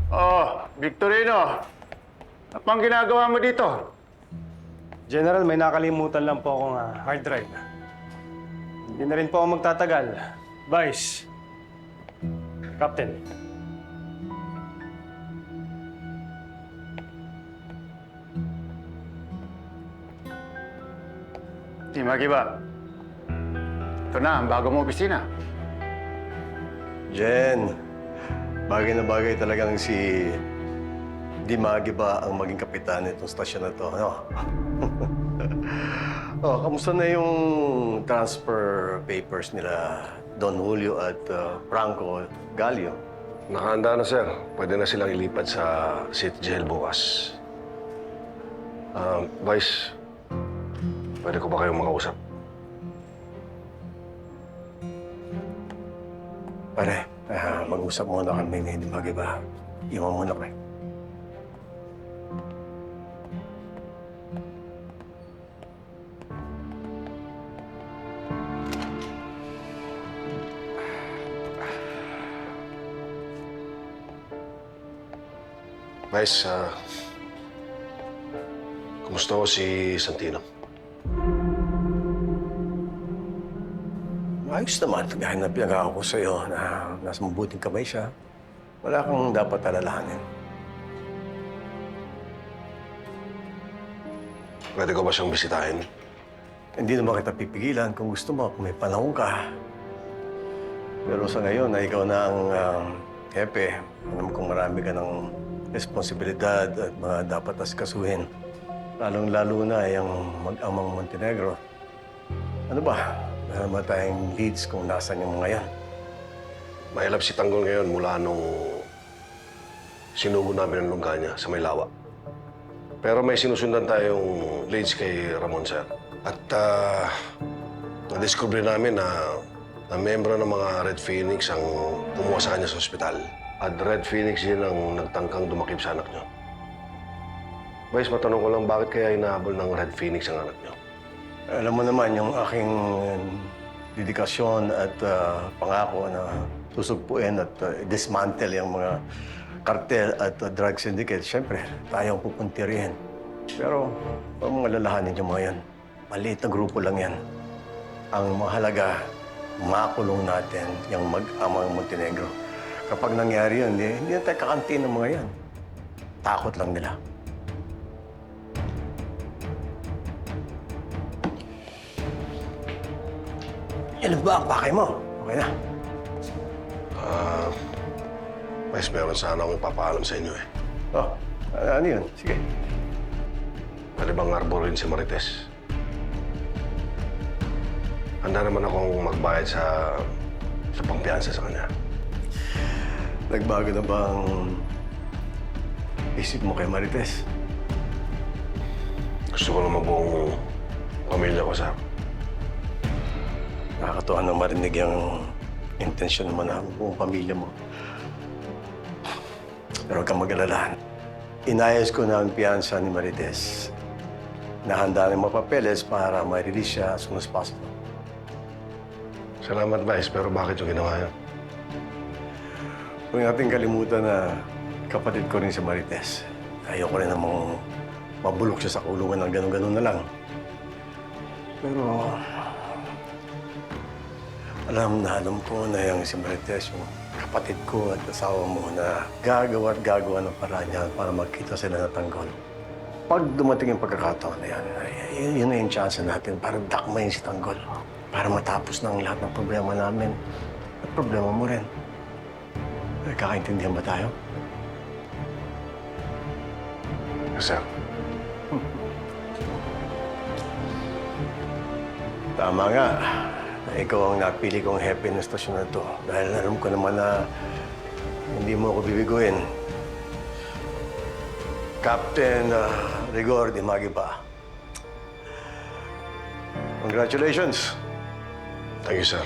Oh, Victorino. Ano pang ginagawa mo dito? General, may nakalimutan lang po akong hard drive. Hindi na rin po ako magtatagal. Vice. Captain. Si Magiba. Ito na, ang bago mong opisina. Jen, bagay na bagay talagang si Dimagi ba ang maging kapitan nitong stasyon na to, no? Oh, kamusta na yung transfer papers nila Don Julio at Franco Gallo? Nakahanda na, sir. Pwede na silang ilipat sa City Jail bukas. Vice, pwede ko ba kayong makausap? Pare, mag-usap muna kami ni Dimagi ba? Iwan muna kami. Vice, kumusta ko si Santino? Ayos naman. Gaya na pinag-ako ko sa'yo na nasa mabuting kamay siya. Wala kang dapat alalahanin. Pwede ko ba siyang bisitahin? Hindi naman kita pipigilan kung gusto mo, kung may panahon ka. Pero sa ngayon na ikaw na ang hepe, alam kong marami ka ng responsibilidad at mga dapat asikasuhin. Lalong-lalo na yung mag-amang Montenegro. Ano ba? Meron ba tayong leads kung nasan yung mga yan? Mailap si Tanggol ngayon mula nung sinugo namin ang lungga niya sa Maylawa. Pero may sinusundan tayong leads kay Ramon, sir. At na-discover namin na membro ng mga Red Phoenix ang kumuha sa kanya sa ospital. At Red Phoenix din ang nagtangkang dumakip sa anak niyo. Vice, matanong ko lang, bakit kaya hinahabol ng Red Phoenix ang anak niyo? Alam mo naman yung aking dedikasyon at pangako na susugpuin at dismantle yung mga kartel at drug syndicate. Siyempre, tayong pupuntirihin. Pero huwag mong alalahanin yung mga yan. Maliit na grupo lang yan. Ang mahalaga, makulong natin yung mag-amang Montenegro. Kapag nangyari yun, hindi na tayo kakanti ng mga yan. Takot lang nila. Yan ba ang pakay mo? Okay na. Vice, meron sana akong ipapaalam sa inyo eh. Oh, ano yun? Sige. Pwede bang arborin si Marites? Handa naman akong magbayad sa pampiyansa sa kanya. Nagbago na ba ang isip mo kay Marites? Gusto ko na mabuong pamilya ko, sir. Nakakatuwa na marinig yung intensyon naman ng buong pamilya mo. Pero huwag kang mag-alala. Inayos ko na ang piyansa ni Marites. Nahanda na yung mga papeles para ma-release siya as soon as possible. Salamat, Vice, pero bakit yung ginawa yun? Huwag natin kalimutan na kapatid ko rin si Marites. Ayoko rin namang mabulok siya sa kulungan ng gano'n-gano'n na lang. Pero alam ko na yung si Marites, yung kapatid ko at asawa mo na gagawa at gagawa ng paraan niya para magkita sila na Tanggol. Pag dumating yung pagkakataon na yan, yun na yung chance natin para dakmayin si Tanggol. Para matapos na ang lahat ng problema namin at problema mo rin. Kakaintindihan ba tayo? Yes, sir. Tama nga. Ikaw ang napili kong hepe ng stasyon na to. Dahil alam ko naman na hindi mo ako bibiguin. Captain Rigor Dimagi ba? Congratulations. Thank you, sir.